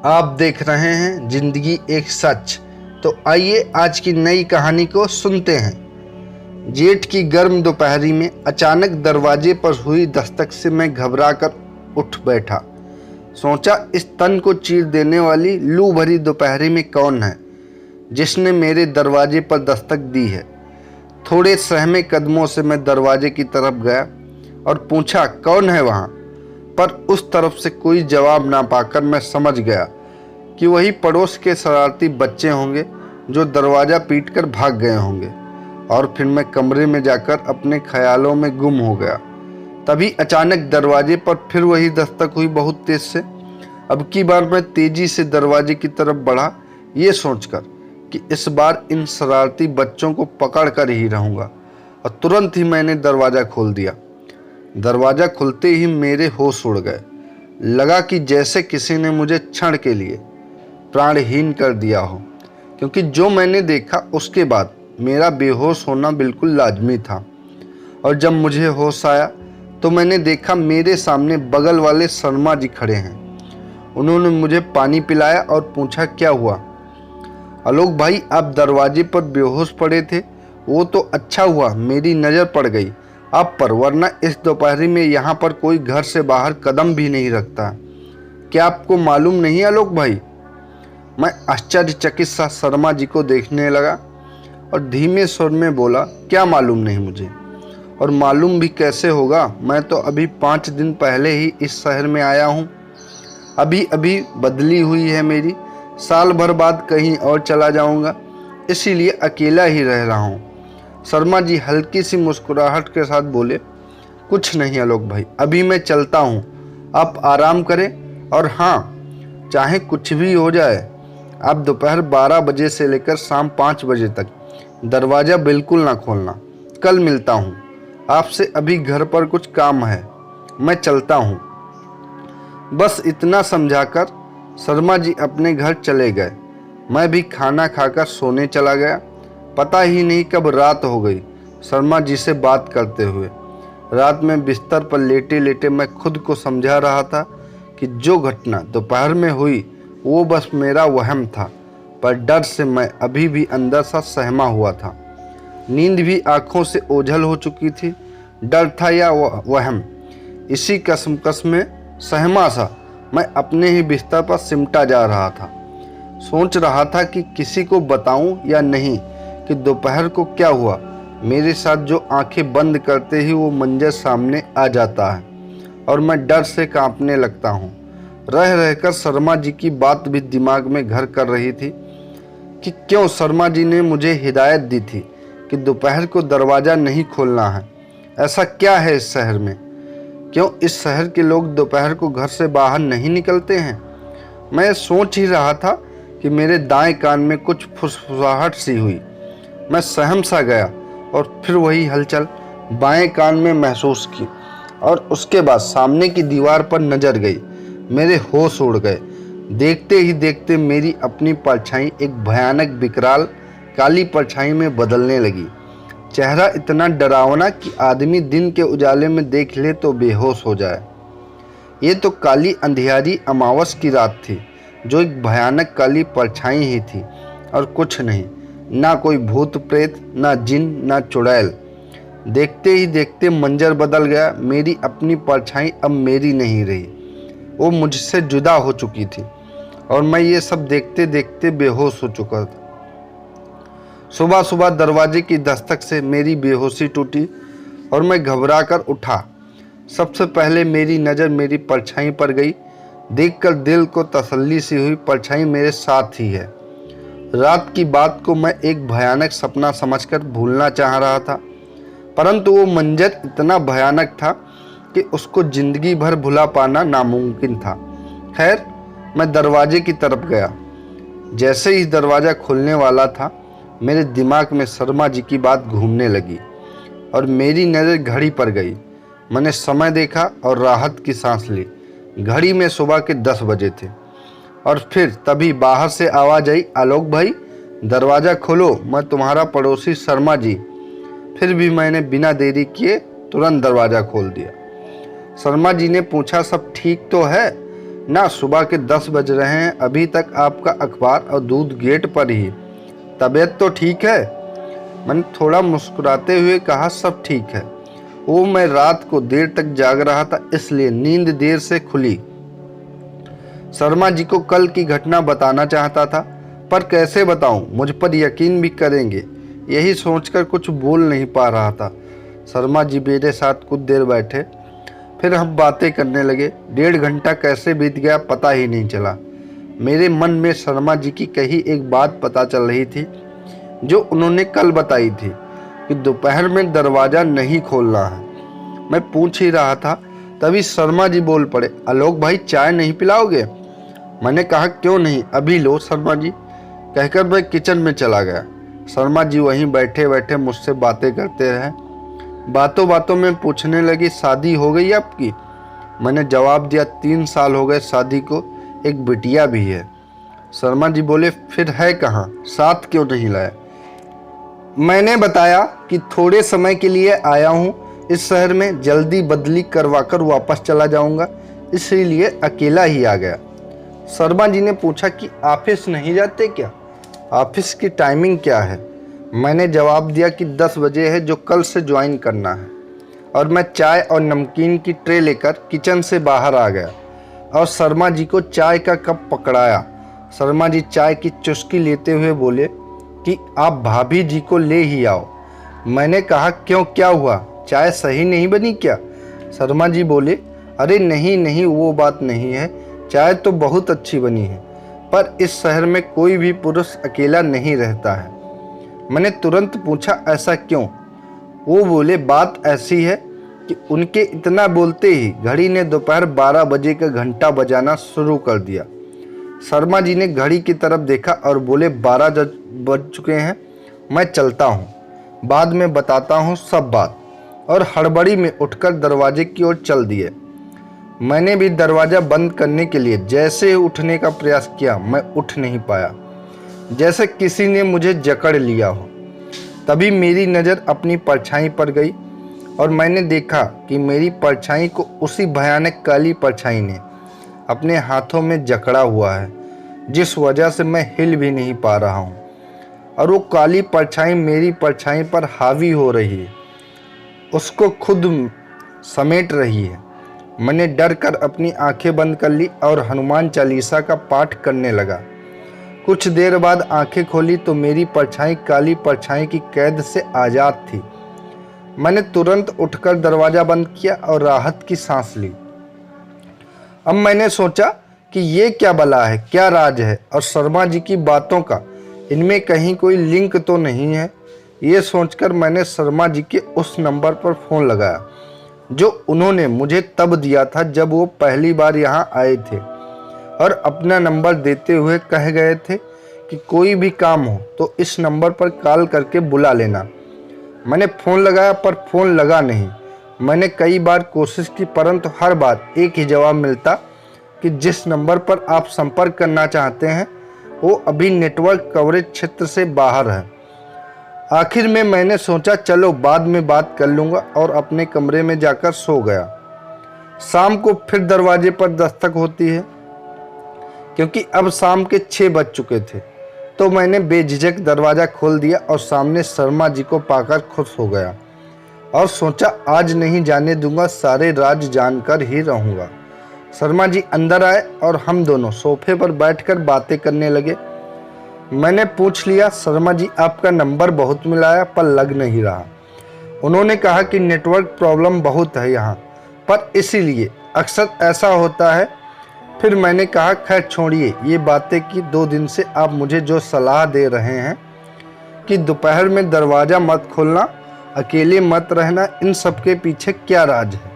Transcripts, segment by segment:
आप देख रहे हैं जिंदगी एक सच। तो आइए आज की नई कहानी को सुनते हैं। जेठ की गर्म दोपहरी में अचानक दरवाजे पर हुई दस्तक से मैं घबराकर उठ बैठा। सोचा, इस तन को चीर देने वाली लू भरी दोपहरी में कौन है जिसने मेरे दरवाजे पर दस्तक दी है। थोड़े सहमे कदमों से मैं दरवाजे की तरफ गया और पूछा, कौन है वहाँ? पर उस तरफ से कोई जवाब ना पाकर मैं समझ गया कि वही पड़ोस के शरारती बच्चे होंगे जो दरवाज़ा पीटकर भाग गए होंगे। और फिर मैं कमरे में जाकर अपने ख्यालों में गुम हो गया। तभी अचानक दरवाजे पर फिर वही दस्तक हुई, बहुत तेज से। अब की बार मैं तेजी से दरवाजे की तरफ बढ़ा, ये सोचकर कि इस बार इन शरारती बच्चों को पकड़ कर ही रहूँगा। और तुरंत ही मैंने दरवाज़ा खोल दिया। दरवाज़ा खुलते ही मेरे होश उड़ गए। लगा कि जैसे किसी ने मुझे क्षण के लिए प्राणहीन कर दिया हो, क्योंकि जो मैंने देखा उसके बाद मेरा बेहोश होना बिल्कुल लाजमी था। और जब मुझे होश आया तो मैंने देखा मेरे सामने बगल वाले शर्मा जी खड़े हैं। उन्होंने मुझे पानी पिलाया और पूछा, क्या हुआ? आलोक भाई, आप दरवाजे पर बेहोश पड़े थे, वो तो अच्छा हुआ मेरी नज़र पड़ गई आप पर, वरना इस दोपहरी में यहाँ पर कोई घर से बाहर कदम भी नहीं रखता। क्या आपको मालूम नहीं आलोक भाई? मैं आश्चर्यचकित सा शर्मा जी को देखने लगा और धीमे स्वर में बोला, क्या मालूम नहीं मुझे? और मालूम भी कैसे होगा? मैं तो अभी 5 दिन पहले ही इस शहर में आया हूँ। अभी अभी बदली हुई है मेरी। साल भर बाद कहीं और चला जाऊँगा, इसीलिए अकेला ही रह रहा हूँ। शर्मा जी हल्की सी मुस्कुराहट के साथ बोले, कुछ नहीं आलोक भाई, अभी मैं चलता हूँ, आप आराम करें। और हाँ, चाहे कुछ भी हो जाए, आप दोपहर 12 बजे से लेकर शाम 5 बजे तक दरवाज़ा बिल्कुल ना खोलना। कल मिलता हूँ आपसे, अभी घर पर कुछ काम है, मैं चलता हूँ। बस इतना समझाकर शर्मा जी अपने घर चले गए। मैं भी खाना खाकर सोने चला गया। पता ही नहीं कब रात हो गई शर्मा जी से बात करते हुए। रात में बिस्तर पर लेटे लेटे मैं खुद को समझा रहा था कि जो घटना दोपहर में हुई वो बस मेरा वहम था, पर डर से मैं अभी भी अंदर सा सहमा हुआ था। नींद भी आंखों से ओझल हो चुकी थी। डर था या वहम, इसी कसमकस में सहमा सा मैं अपने ही बिस्तर पर सिमटा जा रहा था। सोच रहा था कि किसी को बताऊं या नहीं कि दोपहर को क्या हुआ मेरे साथ, जो आंखें बंद करते ही वो मंजर सामने आ जाता है और मैं डर से कांपने लगता हूँ। रह रहकर शर्मा जी की बात भी दिमाग में घर कर रही थी कि क्यों शर्मा जी ने मुझे हिदायत दी थी कि दोपहर को दरवाज़ा नहीं खोलना है। ऐसा क्या है इस शहर में? क्यों इस शहर के लोग दोपहर को घर से बाहर नहीं निकलते हैं? मैं सोच ही रहा था कि मेरे दाएं कान में कुछ फुसफुसाहट सी हुई। मैं सहम सा गया और फिर वही हलचल बाएं कान में महसूस की, और उसके बाद सामने की दीवार पर नजर गई। मेरे होश उड़ गए। देखते ही देखते मेरी अपनी परछाई एक भयानक विकराल काली परछाई में बदलने लगी। चेहरा इतना डरावना कि आदमी दिन के उजाले में देख ले तो बेहोश हो जाए। ये तो काली अंधियारी अमावस की रात थी, जो एक भयानक काली परछाई ही थी और कुछ नहीं। ना कोई भूत प्रेत, ना जिन, ना चुड़ैल। देखते ही देखते मंजर बदल गया। मेरी अपनी परछाई अब मेरी नहीं रही, वो मुझसे जुदा हो चुकी थी और मैं ये सब देखते देखते बेहोश हो चुका था। सुबह सुबह दरवाजे की दस्तक से मेरी बेहोशी टूटी और मैं घबरा कर उठा। सबसे पहले मेरी नज़र मेरी परछाई पर गई। देखकर दिल को तसल्ली सी हुई, परछाई मेरे साथ ही है। रात की बात को मैं एक भयानक सपना समझकर भूलना चाह रहा था, परंतु वो मंजर इतना भयानक था कि उसको जिंदगी भर भुला पाना नामुमकिन था। खैर, मैं दरवाजे की तरफ गया। जैसे ही दरवाज़ा खुलने वाला था, मेरे दिमाग में शर्मा जी की बात घूमने लगी और मेरी नज़र घड़ी पर गई। मैंने समय देखा और राहत की सांस ली। घड़ी में सुबह के 10 बजे थे। और फिर तभी बाहर से आवाज़ आई, आलोक भाई, दरवाज़ा खोलो, मैं तुम्हारा पड़ोसी शर्मा जी। फिर भी मैंने बिना देरी किए तुरंत दरवाज़ा खोल दिया। शर्मा जी ने पूछा, सब ठीक तो है? ना सुबह के 10 बज रहे हैं, अभी तक आपका अखबार और दूध गेट पर ही। तबीयत तो ठीक है? मैंने थोड़ा मुस्कुराते हुए कहा, सब ठीक है। वो मैं रात को देर तक जाग रहा था, इसलिए नींद देर से खुली। शर्मा जी को कल की घटना बताना चाहता था, पर कैसे बताऊं, मुझ पर यकीन भी करेंगे, यही सोचकर कुछ बोल नहीं पा रहा था। शर्मा जी मेरे साथ कुछ देर बैठे, फिर हम बातें करने लगे। 1.5 घंटा कैसे बीत गया पता ही नहीं चला। मेरे मन में शर्मा जी की कही एक बात पता चल रही थी, जो उन्होंने कल बताई थी कि दोपहर में दरवाज़ा नहीं खोलना है। मैं पूछ ही रहा था, तभी शर्मा जी बोल पड़े, आलोक भाई चाय नहीं पिलाओगे? मैंने कहा, क्यों नहीं, अभी लो शर्मा जी, कहकर मैं किचन में चला गया। शर्मा जी वहीं बैठे बैठे मुझसे बातें करते रहे। बातों बातों में पूछने लगी, शादी हो गई आपकी? मैंने जवाब दिया, 3 साल हो गए शादी को, एक बिटिया भी है। शर्मा जी बोले, फिर है कहाँ, साथ क्यों नहीं लाया? मैंने बताया कि थोड़े समय के लिए आया हूँ इस शहर में, जल्दी बदली करवाकर वापस चला जाऊँगा, इसीलिए अकेला ही आ गया। शर्मा जी ने पूछा कि ऑफिस नहीं जाते क्या? ऑफिस की टाइमिंग क्या है? मैंने जवाब दिया कि 10 बजे है, जो कल से ज्वाइन करना है। और मैं चाय और नमकीन की ट्रे लेकर किचन से बाहर आ गया और शर्मा जी को चाय का कप पकड़ाया। शर्मा जी चाय की चुस्की लेते हुए बोले कि आप भाभी जी को ले ही आओ। मैंने कहा, क्यों, क्या हुआ, चाय सही नहीं बनी क्या? शर्मा जी बोले, अरे नहीं नहीं, वो बात नहीं है, चाय तो बहुत अच्छी बनी है, पर इस शहर में कोई भी पुरुष अकेला नहीं रहता है। मैंने तुरंत पूछा, ऐसा क्यों? वो बोले, बात ऐसी है कि उनके इतना बोलते ही घड़ी ने दोपहर 12 बजे का घंटा बजाना शुरू कर दिया। शर्मा जी ने घड़ी की तरफ देखा और बोले, 12 बज चुके हैं, मैं चलता हूँ, बाद में बताता हूँ सब बात। और हड़बड़ी में उठकर दरवाजे की ओर चल दिए। मैंने भी दरवाज़ा बंद करने के लिए जैसे उठने का प्रयास किया, मैं उठ नहीं पाया, जैसे किसी ने मुझे जकड़ लिया हो। तभी मेरी नज़र अपनी परछाई पर गई और मैंने देखा कि मेरी परछाई को उसी भयानक काली परछाई ने अपने हाथों में जकड़ा हुआ है, जिस वजह से मैं हिल भी नहीं पा रहा हूँ। और वो काली परछाई मेरी परछाई पर हावी हो रही है, उसको खुद समेट रही है। मैंने डर कर अपनी आंखें बंद कर ली और हनुमान चालीसा का पाठ करने लगा। कुछ देर बाद आंखें खोली तो मेरी परछाई काली परछाई की कैद से आज़ाद थी। मैंने तुरंत उठकर दरवाज़ा बंद किया और राहत की सांस ली। अब मैंने सोचा कि ये क्या बला है, क्या राज है, और शर्मा जी की बातों का इनमें कहीं कोई लिंक तो नहीं है। ये सोचकर मैंने शर्मा जी के उस नंबर पर फ़ोन लगाया जो उन्होंने मुझे तब दिया था जब वो पहली बार यहाँ आए थे, और अपना नंबर देते हुए कह गए थे कि कोई भी काम हो तो इस नंबर पर कॉल करके बुला लेना। मैंने फ़ोन लगाया पर फ़ोन लगा नहीं। मैंने कई बार कोशिश की, परंतु हर बार एक ही जवाब मिलता कि जिस नंबर पर आप संपर्क करना चाहते हैं वो अभी नेटवर्क कवरेज क्षेत्र से बाहर है। आखिर में मैंने सोचा चलो बाद में बात कर लूँगा और अपने कमरे में जाकर सो गया। शाम को फिर दरवाजे पर दस्तक होती है, क्योंकि अब शाम के 6 बज चुके थे। तो मैंने बेझिझक दरवाज़ा खोल दिया और सामने शर्मा जी को पाकर खुश हो गया और सोचा आज नहीं जाने दूंगा, सारे राज जानकर ही रहूँगा। शर्मा जी अंदर आए और हम दोनों सोफे पर बैठकर बातें करने लगे। मैंने पूछ लिया, शर्मा जी आपका नंबर बहुत मिलाया पर लग नहीं रहा। उन्होंने कहा कि नेटवर्क प्रॉब्लम बहुत है यहाँ पर, इसीलिए अक्सर ऐसा होता है। फिर मैंने कहा, खैर छोड़िए ये बातें कि 2 दिन से आप मुझे जो सलाह दे रहे हैं कि दोपहर में दरवाज़ा मत खोलना, अकेले मत रहना, इन सब के पीछे क्या राज है?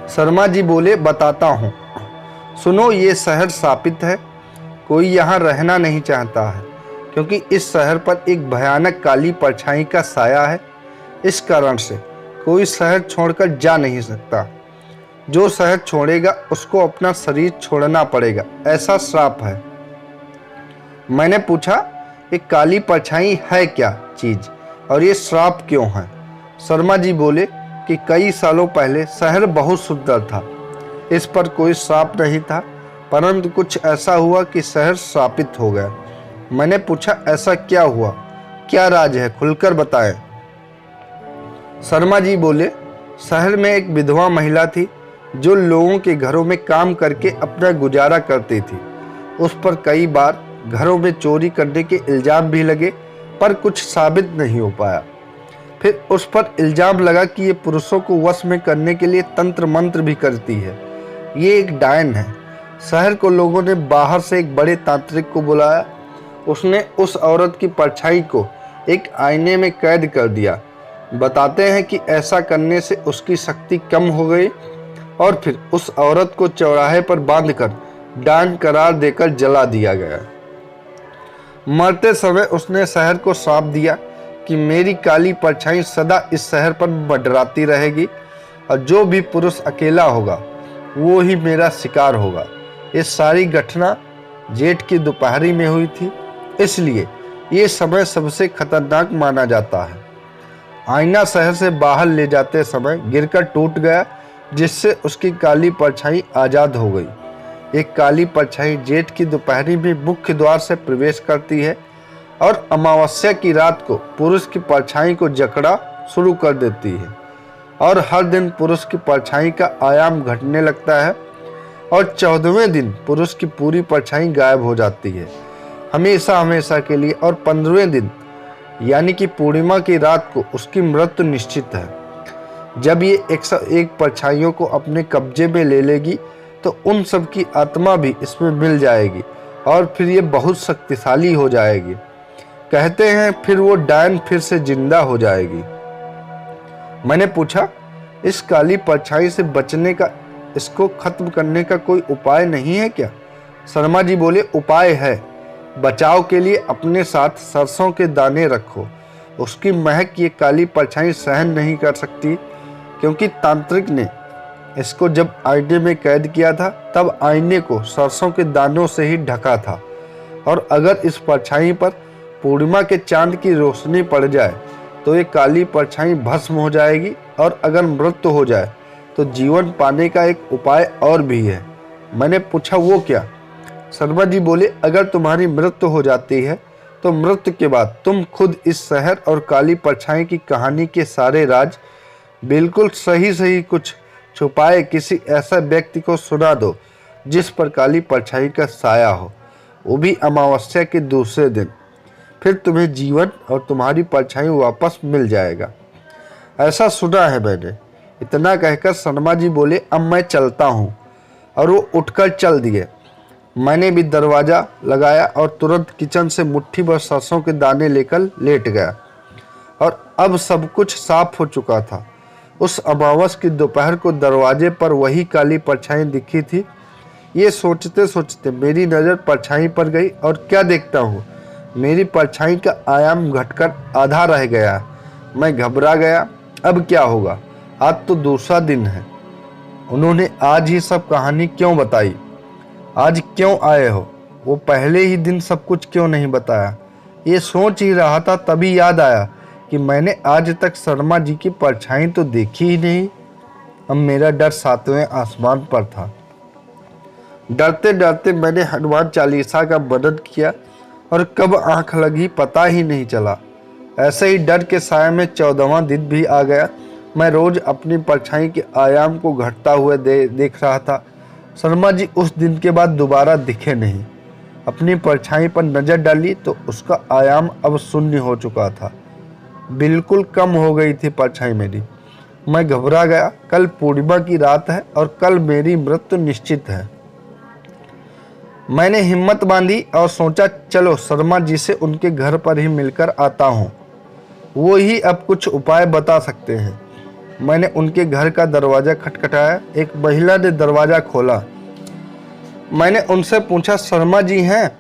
शर्मा जी बोले, बताता हूँ, सुनो। ये शहर शापित है, कोई यहाँ रहना नहीं चाहता है, क्योंकि इस शहर पर एक भयानक काली परछाई का साया है। इस कारण से कोई शहर छोड़कर जा नहीं सकता। जो शहर छोड़ेगा उसको अपना शरीर छोड़ना पड़ेगा, ऐसा श्राप है। मैंने पूछा, एक काली परछाई है क्या चीज़ और ये श्राप क्यों है? शर्मा जी बोले कि कई सालों पहले शहर बहुत सुंदर था, इस पर कोई श्राप नहीं था, परंतु कुछ ऐसा हुआ कि शहर श्रापित हो गया। मैंने पूछा, ऐसा क्या हुआ, क्या राज है, खुलकर बताएं। शर्मा जी बोले, शहर में एक विधवा महिला थी जो लोगों के घरों में काम करके अपना गुजारा करती थी। उस पर कई बार घरों में चोरी करने के इल्जाम भी लगे, पर कुछ साबित नहीं हो पाया। फिर उस पर इल्जाम लगा कि ये पुरुषों को वश में करने के लिए तंत्र मंत्र भी करती है। ये एक डायन है। शहर को लोगों ने बाहर से एक बड़े तांत्रिक को बुलाया। उसने उस औरत की परछाई को एक आईने में कैद कर दिया। बताते हैं कि ऐसा करने से उसकी शक्ति कम हो गई और फिर उस औरत को चौराहे पर बांधकर डायन करार देकर जला दिया गया। मरते समय उसने शहर को श्राप दिया कि मेरी काली परछाई सदा इस शहर पर मंडराती रहेगी और जो भी पुरुष अकेला होगा वो ही मेरा शिकार होगा। ये सारी घटना जेठ की दोपहरी में हुई थी, इसलिए ये समय सबसे खतरनाक माना जाता है। आईना शहर से बाहर ले जाते समय गिरकर टूट गया, जिससे उसकी काली परछाई आज़ाद हो गई। एक काली परछाई जेठ की दोपहरी में मुख्य द्वार से प्रवेश करती है और अमावस्या की रात को पुरुष की परछाई को जकड़ा शुरू कर देती है और हर दिन पुरुष की परछाई का आयाम घटने लगता है और 14वें दिन पुरुष की पूरी परछाई गायब हो जाती है, हमेशा हमेशा के लिए। और 15वें दिन यानी कि पूर्णिमा की रात को उसकी मृत्यु निश्चित है। जब ये 101 परछाइयों को अपने कब्जे में ले लेगी तो उन सब की आत्मा भी इसमें मिल जाएगी और फिर ये बहुत शक्तिशाली हो जाएगी। कहते हैं फिर वो डायन फिर से जिंदा हो जाएगी। मैंने पूछा, इस काली परछाई से बचने का, इसको खत्म करने का कोई उपाय नहीं है क्या? शर्मा जी बोले, उपाय है। बचाव के लिए अपने साथ सरसों के दाने रखो। उसकी महक ये काली परछाई सहन नहीं कर सकती, क्योंकि तांत्रिक ने इसको जब आईने में कैद किया था तब आईने को सरसों के दानों से ही ढका था। और अगर इस परछाई पर पूर्णिमा के चांद की रोशनी पड़ जाए तो ये काली परछाई भस्म हो जाएगी, और अगर मृत्यु हो जाए तो जीवन पाने का एक उपाय और भी है। मैंने पूछा, वो क्या? शर्मा जी बोले, अगर तुम्हारी मृत्यु हो जाती है तो मृत्यु के बाद तुम खुद इस शहर और काली परछाई की कहानी के सारे राज बिल्कुल सही सही कुछ छुपाए किसी ऐसा व्यक्ति को सुना दो जिस पर काली परछाई का साया हो, वो भी अमावस्या के दूसरे दिन। फिर तुम्हें जीवन और तुम्हारी परछाई वापस मिल जाएगा। ऐसा सुना है मैंने। इतना कहकर शर्मा जी बोले, अब मैं चलता हूँ। और वो उठकर चल दिए। मैंने भी दरवाज़ा लगाया और तुरंत किचन से मुट्ठी भर सरसों के दाने लेकर लेट गया। और अब सब कुछ साफ हो चुका था। उस अमावस की दोपहर को दरवाजे पर वही काली परछाई दिखी थी। ये सोचते सोचते मेरी नज़र परछाई पर गई और क्या देखता हूँ, मेरी परछाई का आयाम घटकर आधा रह गया। मैं घबरा गया, अब क्या होगा? आज तो दूसरा दिन है। उन्होंने आज ही सब कहानी क्यों बताई? आज क्यों आए हो? वो पहले ही दिन सब कुछ क्यों नहीं बताया? ये सोच ही रहा था, तभी याद आया कि मैंने आज तक शर्मा जी की परछाई तो देखी ही नहीं। अब मेरा डर 7वें आसमान पर था। डरते डरते मैंने हनुमान चालीसा का मनन किया और कब आंख लगी पता ही नहीं चला। ऐसे ही डर के साए में 14वां दिन भी आ गया। मैं रोज अपनी परछाई के आयाम को घटता हुआ देख रहा था। शर्मा जी उस दिन के बाद दोबारा दिखे नहीं। अपनी परछाई पर नजर डाली तो उसका आयाम अब शून्य हो चुका था। बिल्कुल कम हो गई थी परछाई मेरी। मैं घबरा गया। कल पूर्णिमा की रात है और कल मेरी मृत्यु निश्चित है। मैंने हिम्मत बांधी और सोचा, चलो शर्मा जी से उनके घर पर ही मिलकर आता हूँ, वो ही अब कुछ उपाय बता सकते हैं। मैंने उनके घर का दरवाज़ा खटखटाया। एक महिला ने दरवाज़ा खोला। मैंने उनसे पूछा, शर्मा जी हैं?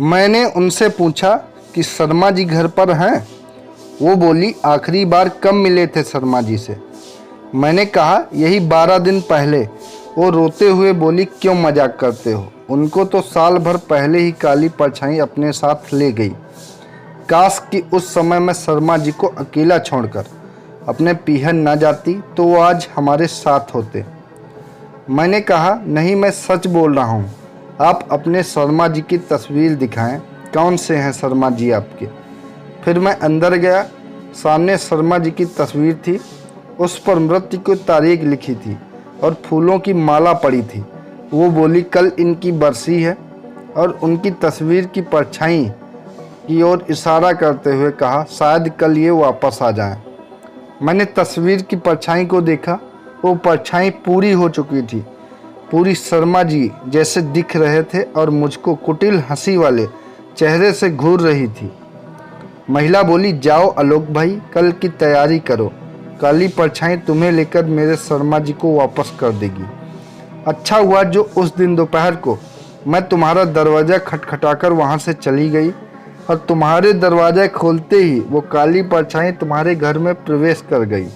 मैंने उनसे पूछा कि शर्मा जी घर पर हैं? वो बोली, आखिरी बार कब मिले थे शर्मा जी से? मैंने कहा, यही 12 दिन पहले। वो रोते हुए बोली, क्यों मजाक करते हो? उनको तो साल भर पहले ही काली परछाई अपने साथ ले गई। काश कि उस समय मैं शर्मा जी को अकेला छोड़कर अपने पीहर न जाती तो वो आज हमारे साथ होते। मैंने कहा, नहीं, मैं सच बोल रहा हूँ। आप अपने शर्मा जी की तस्वीर दिखाएं। कौन से हैं शर्मा जी आपके? फिर मैं अंदर गया। सामने शर्मा जी की तस्वीर थी। उस पर मृत्यु की तारीख लिखी थी और फूलों की माला पड़ी थी। वो बोली, कल इनकी बरसी है। और उनकी तस्वीर की परछाई की ओर इशारा करते हुए कहा, शायद कल ये वापस आ जाएं। मैंने तस्वीर की परछाई को देखा। वो परछाई पूरी हो चुकी थी। पूरी शर्मा जी जैसे दिख रहे थे और मुझको कुटिल हंसी वाले चेहरे से घूर रही थी। महिला बोली, जाओ आलोक भाई, कल की तैयारी करो। काली परछाई तुम्हें लेकर मेरे शर्मा जी को वापस कर देगी। अच्छा हुआ जो उस दिन दोपहर को मैं तुम्हारा दरवाज़ा खटखटाकर वहाँ से चली गई और तुम्हारे दरवाज़ा खोलते ही वो काली परछाई तुम्हारे घर में प्रवेश कर गई।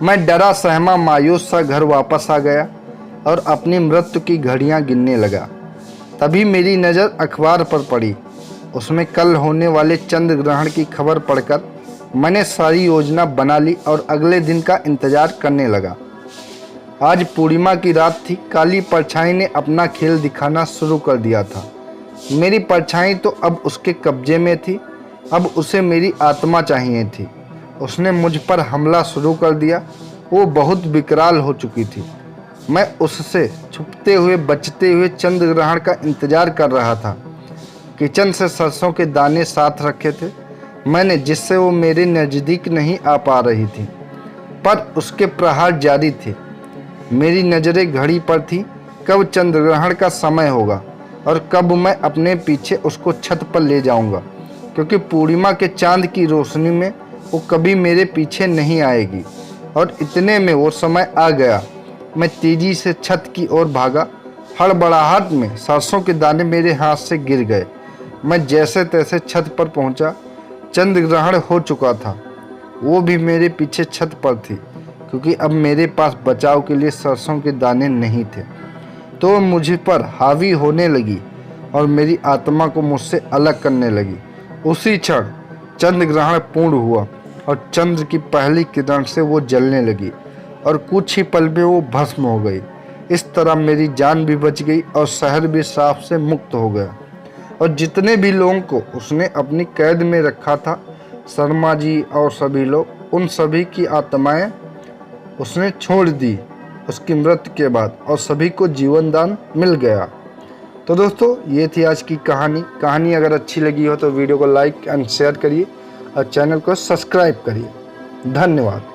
मैं डरा सहमा मायूस सा घर वापस आ गया और अपनी मृत्यु की घड़ियां गिनने लगा। तभी मेरी नज़र अखबार पर पड़ी। उसमें कल होने वाले चंद्र ग्रहण की खबर पढ़कर मैंने सारी योजना बना ली और अगले दिन का इंतज़ार करने लगा। आज पूर्णिमा की रात थी। काली परछाई ने अपना खेल दिखाना शुरू कर दिया था। मेरी परछाई तो अब उसके कब्जे में थी। अब उसे मेरी आत्मा चाहिए थी। उसने मुझ पर हमला शुरू कर दिया। वो बहुत विकराल हो चुकी थी। मैं उससे छुपते हुए बचते हुए चंद्र ग्रहण का इंतजार कर रहा था। किचन से सरसों के दाने साथ रखे थे मैंने, जिससे वो मेरे नज़दीक नहीं आ पा रही थी, पर उसके प्रहार जारी थे। मेरी नज़रें घड़ी पर थी, कब चंद्र ग्रहण का समय होगा और कब मैं अपने पीछे उसको छत पर ले जाऊंगा, क्योंकि पूर्णिमा के चांद की रोशनी में वो कभी मेरे पीछे नहीं आएगी। और इतने में वो समय आ गया। मैं तेजी से छत की ओर भागा। हड़बड़ाहट में सरसों के दाने मेरे हाथ से गिर गए। मैं जैसे तैसे छत पर पहुंचा। चंद्र ग्रहण हो चुका था। वो भी मेरे पीछे छत पर थी, क्योंकि अब मेरे पास बचाव के लिए सरसों के दाने नहीं थे। तो मुझ पर हावी होने लगी और मेरी आत्मा को मुझसे अलग करने लगी। उसी क्षण चंद्र ग्रहण पूर्ण हुआ और चंद्र की पहली किरण से वो जलने लगी और कुछ ही पल में वो भस्म हो गई। इस तरह मेरी जान भी बच गई और शहर भी श्राप से मुक्त हो गया। और जितने भी लोगों को उसने अपनी कैद में रखा था, शर्मा जी और सभी लोग, उन सभी की आत्माएं उसने छोड़ दी उसकी मृत्यु के बाद और सभी को जीवन दान मिल गया। तो दोस्तों, ये थी आज की कहानी अगर अच्छी लगी हो तो वीडियो को लाइक एंड शेयर करिए और चैनल को सब्सक्राइब करिए। धन्यवाद।